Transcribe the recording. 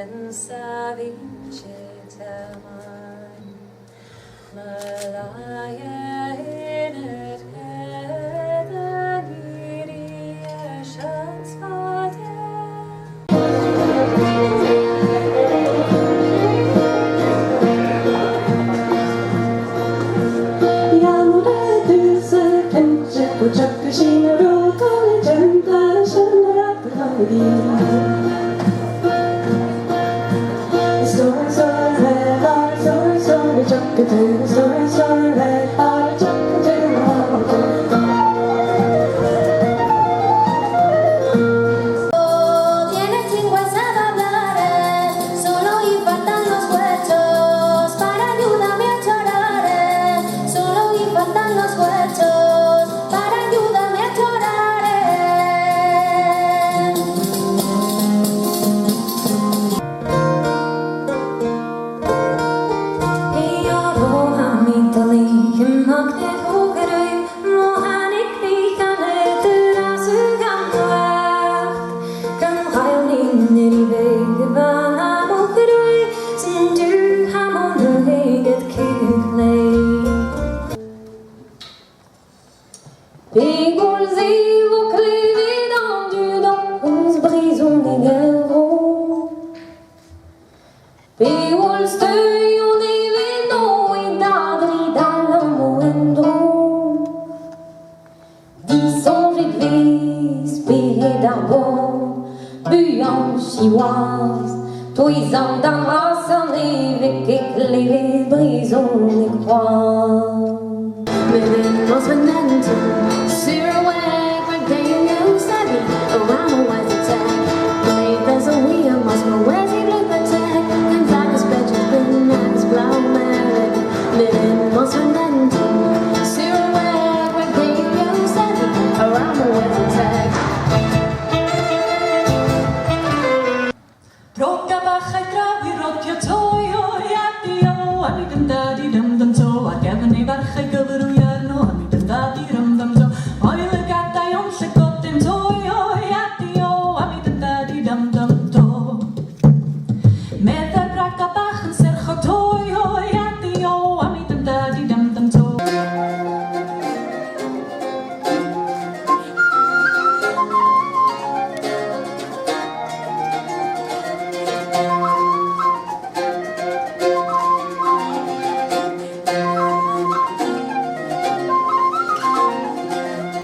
senza vincita mai, Malaya in it Edagiri Shansvadya. 적으심으로 꺼내준 당신을 아프하니 소란소란해 날 소란소란해 적게 들고 소란소란해 나를 적게 들고 Égolzés vos clés vidanges dans brisons les guerreaux. Bewols stöjon i vino i dadri dall'amoendo. Dix songes église, péré d'arbor, buyant chivoise, toisant d'un rassin évêque éclairé, brisons les croix.